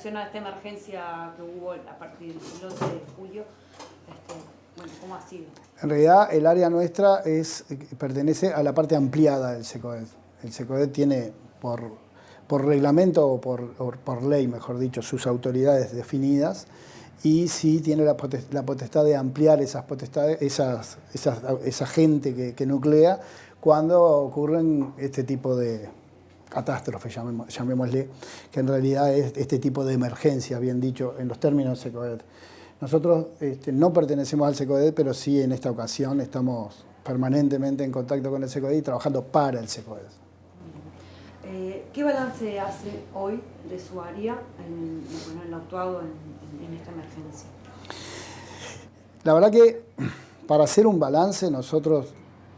relación a esta emergencia que hubo a partir del 11 de julio, bueno, ¿cómo ha sido? En realidad, el área nuestra pertenece a la parte ampliada del SECOED. El SECOED tiene, por reglamento o por ley, mejor dicho, sus autoridades definidas, y sí tiene la potestad de ampliar esas potestades, esa gente que nuclea cuando ocurren este tipo de catástrofes, llamémosle, que en realidad es este tipo de emergencias, bien dicho, en los términos del SECOED. Nosotros no pertenecemos al SECOED, pero sí en esta ocasión estamos permanentemente en contacto con el SECOED y trabajando para el SECOED. ¿Qué balance hace hoy de su área en lo actuado en esta emergencia? La verdad que para hacer un balance nosotros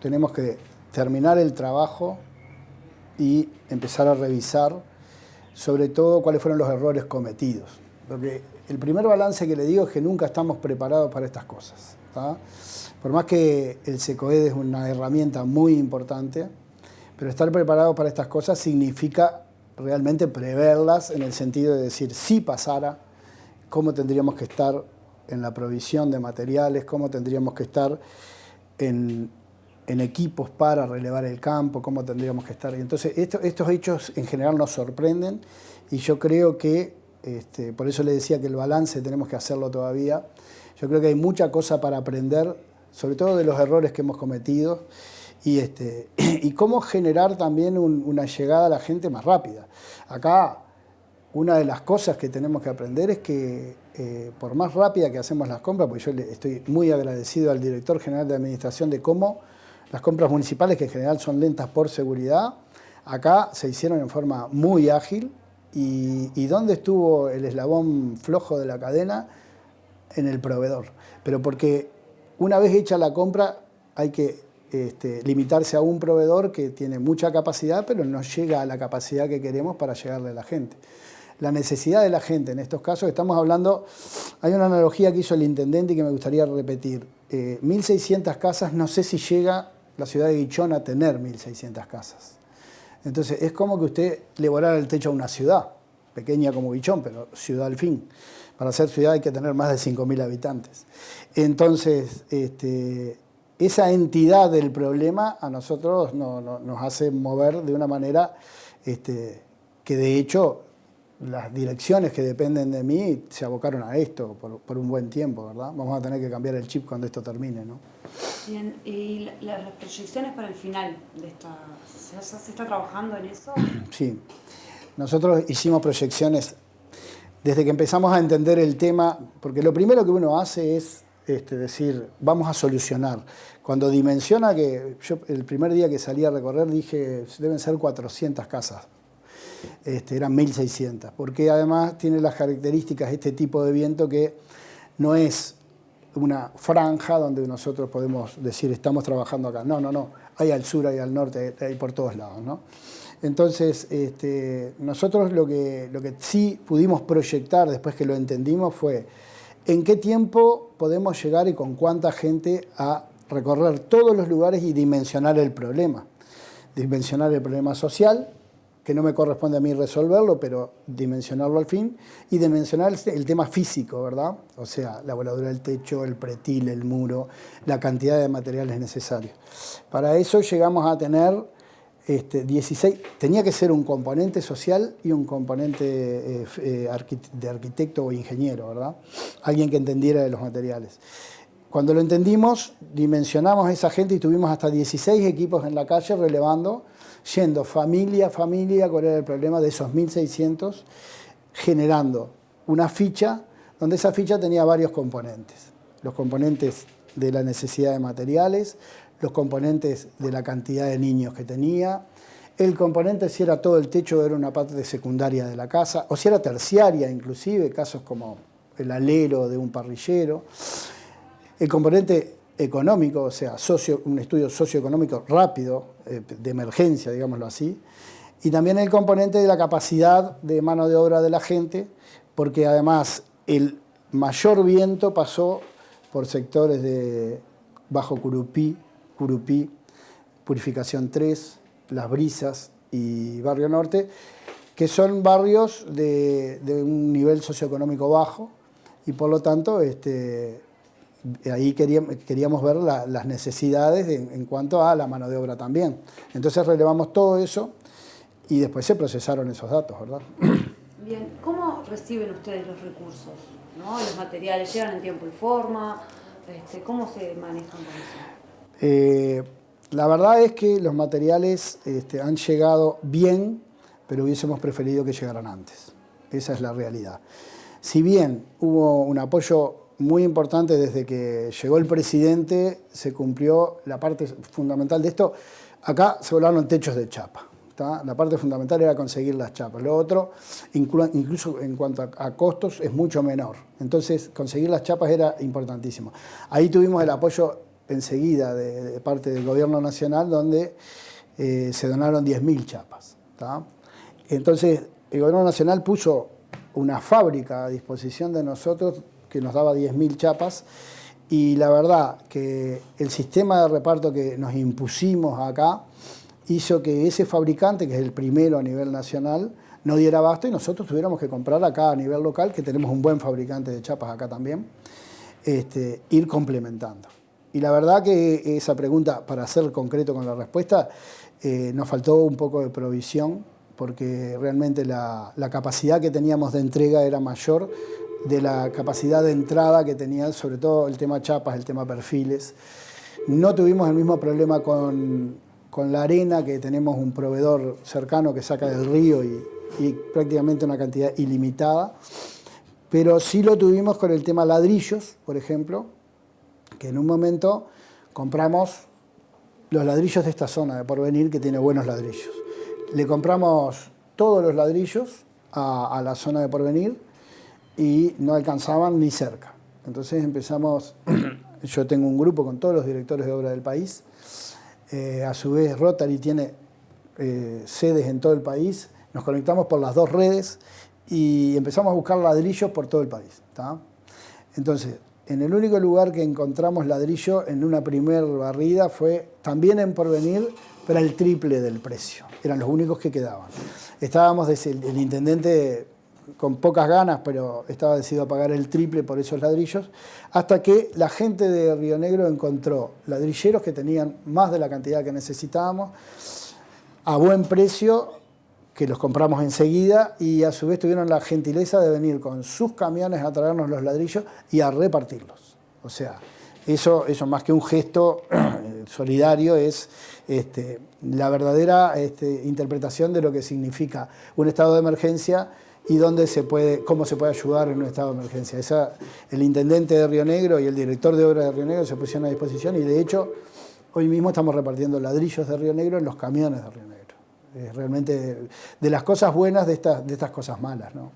tenemos que terminar el trabajo y empezar a revisar sobre todo cuáles fueron los errores cometidos. Porque el primer balance que le digo es que nunca estamos preparados para estas cosas, ¿tá? Por más que el SECOED es una herramienta muy importante, pero estar preparado para estas cosas significa realmente preverlas en el sentido de decir, si pasara, cómo tendríamos que estar en la provisión de materiales, cómo tendríamos que estar en equipos para relevar el campo, cómo tendríamos que estar. Y entonces estos hechos en general nos sorprenden y yo creo que, por eso le decía que el balance tenemos que hacerlo todavía, yo creo que hay mucha cosa para aprender, sobre todo de los errores que hemos cometido, y cómo generar también una llegada a la gente más rápida. Acá, una de las cosas que tenemos que aprender es que por más rápida que hacemos las compras, porque yo estoy muy agradecido al director general de administración de cómo las compras municipales, que en general son lentas por seguridad, acá se hicieron en forma muy ágil. ¿Y dónde estuvo el eslabón flojo de la cadena? En el proveedor. Pero porque una vez hecha la compra hay que limitarse a un proveedor que tiene mucha capacidad, pero no llega a la capacidad que queremos para llegarle a la gente. La necesidad de la gente, en estos casos estamos hablando, hay una analogía que hizo el intendente y que me gustaría repetir. 1.600 casas, no sé si llega la ciudad de Guichón a tener 1.600 casas. Entonces es como que usted le volara el techo a una ciudad, pequeña como Guichón, pero ciudad al fin. Para ser ciudad hay que tener más de 5.000 habitantes. Entonces, esa entidad del problema a nosotros nos hace mover de una manera que de hecho las direcciones que dependen de mí se abocaron a esto por un buen tiempo, ¿verdad? Vamos a tener que cambiar el chip cuando esto termine, ¿no? Bien, ¿y las proyecciones para el final de esta? ¿Se está trabajando en eso? Sí, nosotros hicimos proyecciones desde que empezamos a entender el tema, porque lo primero que uno hace es decir, vamos a solucionar. Cuando dimensiona, que yo el primer día que salí a recorrer dije, deben ser 400 casas. Eran 1.600, porque además tiene las características este tipo de viento que no es una franja donde nosotros podemos decir estamos trabajando acá. No, no, no. Hay al sur, hay al norte, hay por todos lados, ¿no? Entonces, nosotros lo que sí pudimos proyectar después que lo entendimos fue en qué tiempo podemos llegar y con cuánta gente a recorrer todos los lugares y dimensionar el problema. Dimensionar el problema social, que no me corresponde a mí resolverlo, pero dimensionarlo al fin, y dimensionar el tema físico, ¿verdad? O sea, la voladura del techo, el pretil, el muro, la cantidad de materiales necesarios. Para eso llegamos a tener 16, tenía que ser un componente social y un componente de arquitecto o ingeniero, ¿verdad? Alguien que entendiera de los materiales. Cuando lo entendimos, dimensionamos a esa gente y tuvimos hasta 16 equipos en la calle relevando, yendo familia a familia, cuál era el problema de esos 1.600, generando una ficha, donde esa ficha tenía varios componentes. Los componentes de la necesidad de materiales, los componentes de la cantidad de niños que tenía, el componente si era todo el techo, era una parte secundaria de la casa, o si era terciaria inclusive, casos como el alero de un parrillero, el componente económico, o sea, un estudio socioeconómico rápido, de emergencia, digámoslo así, y también el componente de la capacidad de mano de obra de la gente, porque además el mayor viento pasó por sectores de Bajo Curupí, Purificación 3, Las Brisas y Barrio Norte, que son barrios de un nivel socioeconómico bajo y por lo tanto ahí queríamos ver las necesidades en cuanto a la mano de obra también. Entonces relevamos todo eso y después se procesaron esos datos, ¿verdad? Bien, ¿cómo reciben ustedes los recursos, ¿no? Los materiales, ¿llegan en tiempo y forma? ¿Cómo se manejan con eso? La verdad es que los materiales han llegado bien, pero hubiésemos preferido que llegaran antes. Esa es la realidad. Si bien hubo un apoyo muy importante desde que llegó el presidente, se cumplió la parte fundamental de esto. Acá se volaron techos de chapa. ¿Tá? La parte fundamental era conseguir las chapas. Lo otro, incluso en cuanto a costos, es mucho menor. Entonces, conseguir las chapas era importantísimo. Ahí tuvimos el apoyo enseguida de parte del gobierno nacional, donde se donaron 10.000 chapas. ¿Tá? Entonces, el gobierno nacional puso una fábrica a disposición de nosotros que nos daba 10.000 chapas, y la verdad que el sistema de reparto que nos impusimos acá hizo que ese fabricante, que es el primero a nivel nacional, no diera abasto y nosotros tuviéramos que comprar acá a nivel local, que tenemos un buen fabricante de chapas acá también, ir complementando. Y la verdad que esa pregunta, para ser concreto con la respuesta, nos faltó un poco de provisión, porque realmente la capacidad que teníamos de entrega era mayor de la capacidad de entrada que tenía, sobre todo el tema chapas, el tema perfiles. No tuvimos el mismo problema con la arena, que tenemos un proveedor cercano que saca del río y prácticamente una cantidad ilimitada, pero sí lo tuvimos con el tema ladrillos, por ejemplo, que en un momento compramos los ladrillos de esta zona de Porvenir, que tiene buenos ladrillos. Le compramos todos los ladrillos a la zona de Porvenir y no alcanzaban ni cerca. Entonces empezamos, yo tengo un grupo con todos los directores de obra del país, a su vez Rotary tiene sedes en todo el país, nos conectamos por las dos redes y empezamos a buscar ladrillos por todo el país. ¿Tá? Entonces, en el único lugar que encontramos ladrillo en una primer barrida fue también en Porvenir, pero el triple del precio. Eran los únicos que quedaban. Estábamos, el intendente con pocas ganas, pero estaba decidido a pagar el triple por esos ladrillos, hasta que la gente de Río Negro encontró ladrilleros que tenían más de la cantidad que necesitábamos, a buen precio, que los compramos enseguida, y a su vez tuvieron la gentileza de venir con sus camiones a traernos los ladrillos y a repartirlos. O sea, eso más que un gesto solidario, es la verdadera interpretación de lo que significa un estado de emergencia y cómo se puede ayudar en un estado de emergencia. El intendente de Río Negro y el director de obra de Río Negro se pusieron a disposición, y de hecho hoy mismo estamos repartiendo ladrillos de Río Negro en los camiones de Río Negro. Es realmente de las cosas buenas de estas cosas malas, ¿no?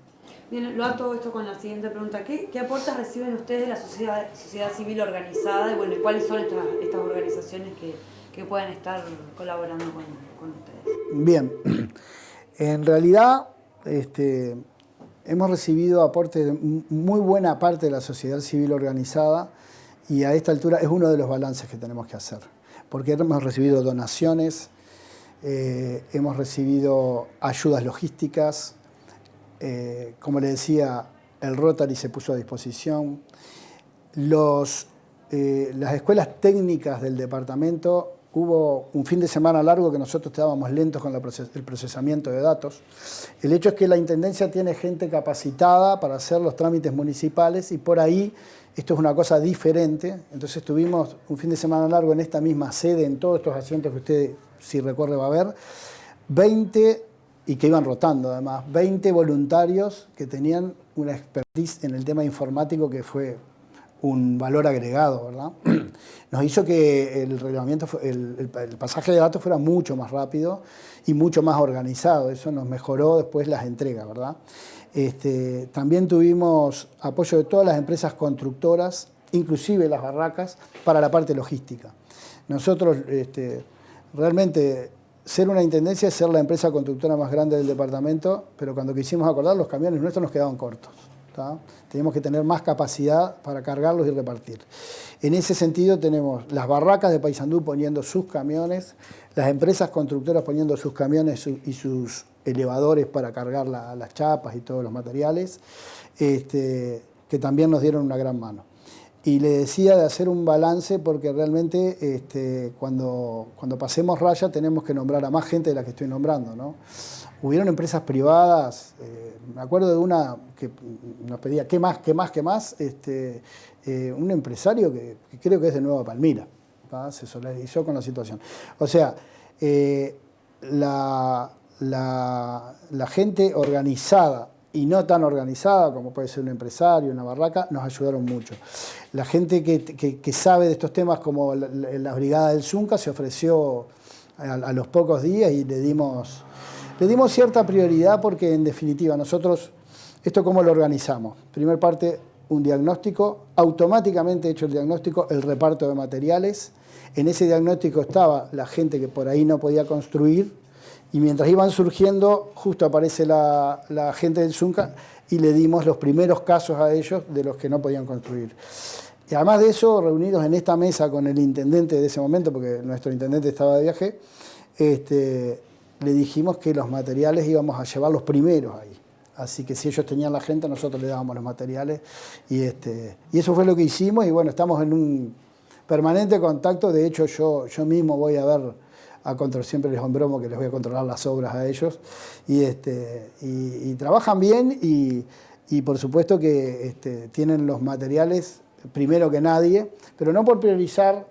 Bien, lo ato esto con la siguiente pregunta. ¿Qué aportes reciben ustedes de la sociedad civil organizada? Y bueno, ¿cuáles son estas organizaciones que pueden estar colaborando con ustedes? Bien, en realidad hemos recibido aportes de muy buena parte de la sociedad civil organizada, y a esta altura es uno de los balances que tenemos que hacer, porque hemos recibido donaciones, hemos recibido ayudas logísticas, como le decía, el Rotary se puso a disposición, las escuelas técnicas del departamento. Hubo un fin de semana largo que nosotros estábamos lentos con el procesamiento de datos. El hecho es que la Intendencia tiene gente capacitada para hacer los trámites municipales, y por ahí esto es una cosa diferente. Entonces tuvimos un fin de semana largo en esta misma sede, en todos estos asientos que usted, si recuerde, va a ver, 20, y que iban rotando además, 20 voluntarios que tenían una expertise en el tema informático, que fue un valor agregado, ¿verdad? Nos hizo que el relevamiento, el pasaje de datos fuera mucho más rápido y mucho más organizado. Eso nos mejoró después las entregas, ¿verdad? También tuvimos apoyo de todas las empresas constructoras, inclusive las barracas, para la parte logística. Nosotros, realmente, ser una intendencia es ser la empresa constructora más grande del departamento, pero cuando quisimos acordar, los camiones nuestros nos quedaban cortos. ¿Tá? Teníamos que tener más capacidad para cargarlos y repartir. En ese sentido tenemos las barracas de Paysandú poniendo sus camiones, las empresas constructoras poniendo sus camiones y sus elevadores para cargar las chapas y todos los materiales, que también nos dieron una gran mano. Y le decía de hacer un balance porque realmente cuando pasemos raya tenemos que nombrar a más gente de la que estoy nombrando, ¿no? Hubieron empresas privadas, me acuerdo de una que nos pedía, ¿qué más? Un empresario que creo que es de Nueva Palmira, ¿va? Se solidarizó con la situación. O sea, la gente organizada y no tan organizada, como puede ser un empresario, una barraca, nos ayudaron mucho. La gente que sabe de estos temas, como la brigada del Zunca, se ofreció a los pocos días y le dimos cierta prioridad porque, en definitiva, nosotros, ¿esto cómo lo organizamos? Primer parte, un diagnóstico, automáticamente hecho el diagnóstico, el reparto de materiales. En ese diagnóstico estaba la gente que por ahí no podía construir, y mientras iban surgiendo, justo aparece la gente del Zunca y le dimos los primeros casos a ellos de los que no podían construir. Y además de eso, reunidos en esta mesa con el intendente de ese momento, porque nuestro intendente estaba de viaje, le dijimos que los materiales íbamos a llevar los primeros ahí. Así que si ellos tenían la gente, nosotros le dábamos los materiales. Y eso fue lo que hicimos. Y bueno, estamos en un permanente contacto. De hecho, yo mismo voy a ver siempre les bromo que les voy a controlar las obras a ellos. Y trabajan bien y por supuesto que tienen los materiales primero que nadie, pero no por priorizar.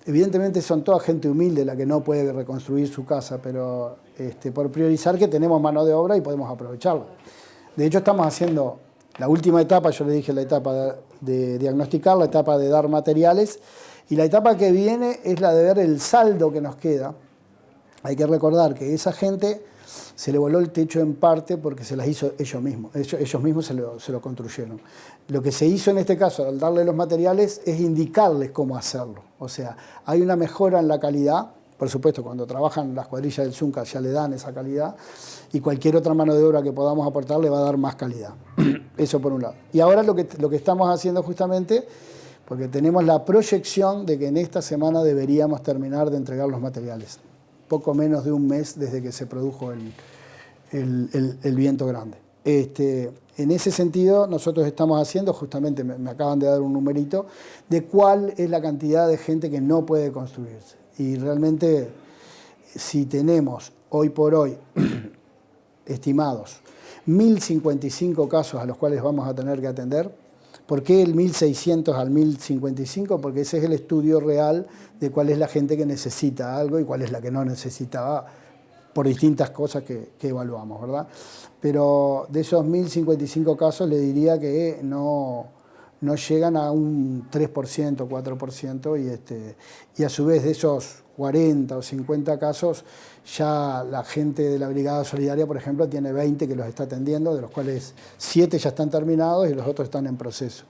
Evidentemente son toda gente humilde la que no puede reconstruir su casa, pero por priorizar que tenemos mano de obra y podemos aprovecharla. De hecho, estamos haciendo la última etapa, yo le dije la etapa de diagnosticar, la etapa de dar materiales, y la etapa que viene es la de ver el saldo que nos queda. Hay que recordar que esa gente se le voló el techo en parte porque se las hizo ellos mismos. Ellos mismos se lo construyeron. Lo que se hizo en este caso al darle los materiales es indicarles cómo hacerlo. O sea, hay una mejora en la calidad. Por supuesto, cuando trabajan las cuadrillas del Zunca ya le dan esa calidad, y cualquier otra mano de obra que podamos aportar le va a dar más calidad. Eso por un lado. Y ahora lo que estamos haciendo justamente, porque tenemos la proyección de que en esta semana deberíamos terminar de entregar los materiales. Poco menos de un mes desde que se produjo el viento grande. En ese sentido, nosotros estamos haciendo, justamente me acaban de dar un numerito, de cuál es la cantidad de gente que no puede construirse. Y realmente, si tenemos hoy por hoy estimados 1.055 casos a los cuales vamos a tener que atender. ¿Por qué el 1.600 al 1.055? Porque ese es el estudio real de cuál es la gente que necesita algo y cuál es la que no necesitaba por distintas cosas que evaluamos, ¿verdad? Pero de esos 1.055 casos le diría que no llegan a un 3%, 4%, y a su vez de esos 40 o 50 casos, ya la gente de la Brigada Solidaria, por ejemplo, tiene 20 que los está atendiendo, de los cuales 7 ya están terminados y los otros están en proceso.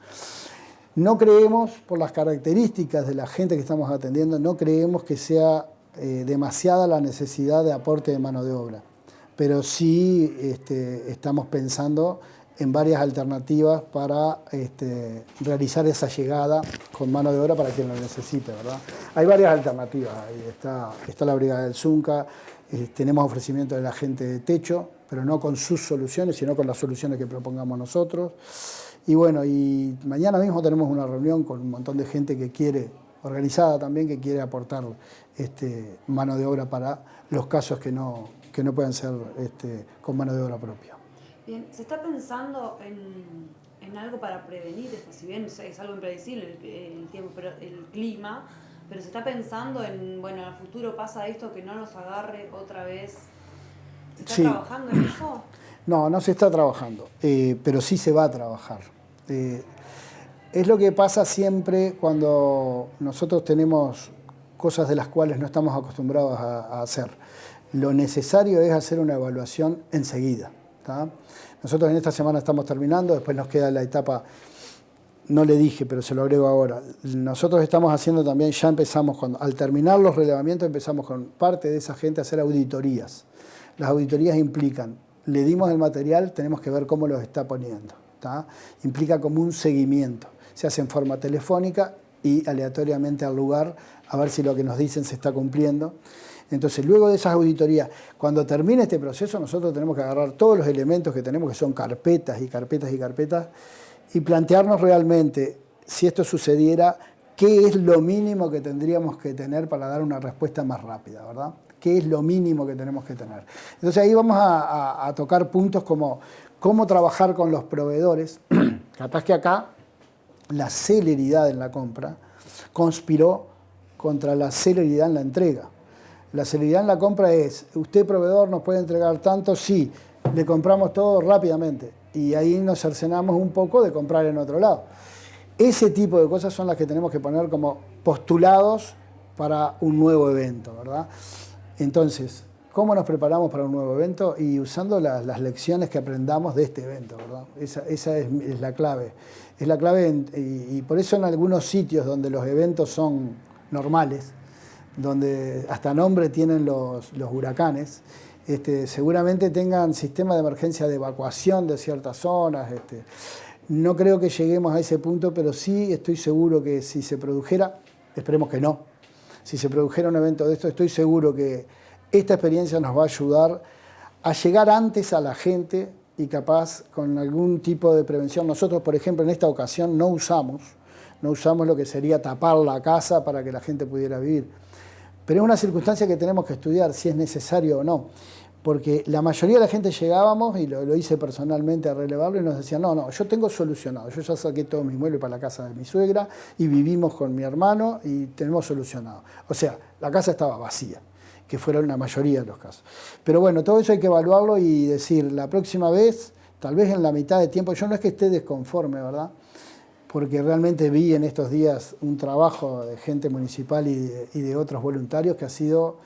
No creemos, por las características de la gente que estamos atendiendo, no creemos que sea demasiada la necesidad de aporte de mano de obra, pero sí estamos pensando en varias alternativas para realizar esa llegada con mano de obra para quien lo necesite, ¿verdad? Hay varias alternativas. Ahí está la Brigada del Zunca, tenemos ofrecimiento de la gente de techo, pero no con sus soluciones, sino con las soluciones que propongamos nosotros. Y bueno, y mañana mismo tenemos una reunión con un montón de gente que quiere, organizada también, que quiere aportar mano de obra para los casos que no puedan ser con mano de obra propia. Bien, ¿se está pensando en algo para prevenir esto? Si bien es algo impredecible el tiempo, pero el clima, pero se está pensando en, bueno, en el futuro pasa esto, que no nos agarre otra vez. ¿Se está trabajando en eso? No se está trabajando, pero sí se va a trabajar. Es lo que pasa siempre cuando nosotros tenemos cosas de las cuales no estamos acostumbrados a hacer. Lo necesario es hacer una evaluación enseguida. ¿Tá? Nosotros en esta semana estamos terminando, después nos queda la etapa, no le dije, pero se lo agrego ahora. Nosotros estamos haciendo también, ya empezamos, al terminar los relevamientos, empezamos con parte de esa gente a hacer auditorías. Las auditorías implican, le dimos el material, tenemos que ver cómo los está poniendo. ¿Tá? Implica como un seguimiento. Se hace en forma telefónica y aleatoriamente al lugar a ver si lo que nos dicen se está cumpliendo. Entonces, luego de esas auditorías, cuando termine este proceso, nosotros tenemos que agarrar todos los elementos que tenemos, que son carpetas y carpetas y carpetas, y plantearnos realmente, si esto sucediera, qué es lo mínimo que tendríamos que tener para dar una respuesta más rápida, ¿verdad? ¿Qué es lo mínimo que tenemos que tener? Entonces ahí vamos a tocar puntos como cómo trabajar con los proveedores. Capaz que acá la celeridad en la compra conspiró contra la celeridad en la entrega. La celeridad en la compra es, usted proveedor nos puede entregar tanto, sí, le compramos todo rápidamente y ahí nos cercenamos un poco de comprar en otro lado. Ese tipo de cosas son las que tenemos que poner como postulados para un nuevo evento, ¿verdad? Entonces, ¿cómo nos preparamos para un nuevo evento? Y usando las lecciones que aprendamos de este evento, ¿verdad? Esa es la clave. Es la clave y por eso en algunos sitios donde los eventos son normales, donde hasta nombre tienen los huracanes, seguramente tengan sistema de emergencia de evacuación de ciertas zonas. No creo que lleguemos a ese punto, pero sí estoy seguro que si se produjera, esperemos que no, si se produjera un evento de esto, estoy seguro que esta experiencia nos va a ayudar a llegar antes a la gente y capaz con algún tipo de prevención. Nosotros, por ejemplo, en esta ocasión no usamos lo que sería tapar la casa para que la gente pudiera vivir. Pero es una circunstancia que tenemos que estudiar si es necesario o no. Porque la mayoría de la gente llegábamos, y lo hice personalmente a relevarlo, y nos decían, no, yo tengo solucionado. Yo ya saqué todos mis muebles para la casa de mi suegra y vivimos con mi hermano y tenemos solucionado. O sea, la casa estaba vacía, que fueron la mayoría de los casos. Pero bueno, todo eso hay que evaluarlo y decir, la próxima vez, tal vez en la mitad de tiempo, yo no es que esté desconforme, ¿verdad? Porque realmente vi en estos días un trabajo de gente municipal y de otros voluntarios que ha sido,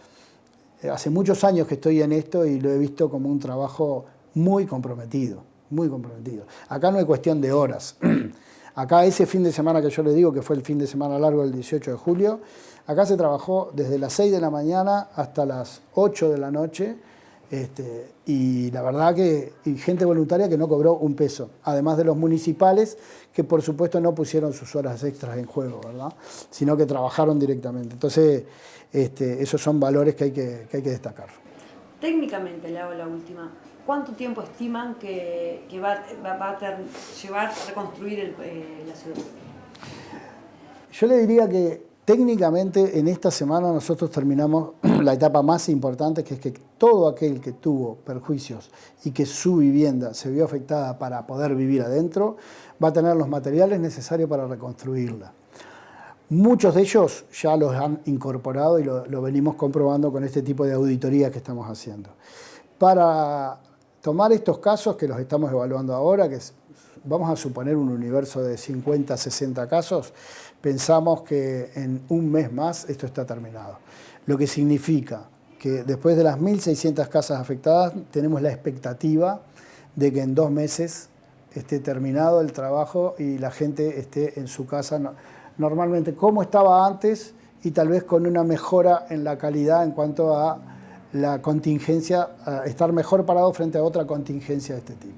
hace muchos años que estoy en esto y lo he visto como un trabajo muy comprometido, muy comprometido. Acá no hay cuestión de horas. Acá ese fin de semana que yo le digo, que fue el fin de semana largo del 18 de julio, acá se trabajó desde las 6 de la mañana hasta las 8 de la noche, y la verdad que y gente voluntaria que no cobró un peso, además de los municipales que por supuesto no pusieron sus horas extras en juego, ¿verdad? Sino que trabajaron directamente. Entonces, esos son valores que hay que destacar. Técnicamente, le hago la última. ¿Cuánto tiempo estiman que va a llevar a reconstruir la ciudad? Yo le diría que técnicamente en esta semana nosotros terminamos la etapa más importante, que es que todo aquel que tuvo perjuicios y que su vivienda se vio afectada para poder vivir adentro, va a tener los materiales necesarios para reconstruirla. Muchos de ellos ya los han incorporado y lo venimos comprobando con este tipo de auditorías que estamos haciendo. Para tomar estos casos que los estamos evaluando ahora, vamos a suponer un universo de 50, 60 casos, pensamos que en un mes más esto está terminado. Lo que significa que después de las 1.600 casas afectadas tenemos la expectativa de que en 2 meses esté terminado el trabajo y la gente esté en su casa normalmente como estaba antes y tal vez con una mejora en la calidad en cuanto a la contingencia, a estar mejor parado frente a otra contingencia de este tipo.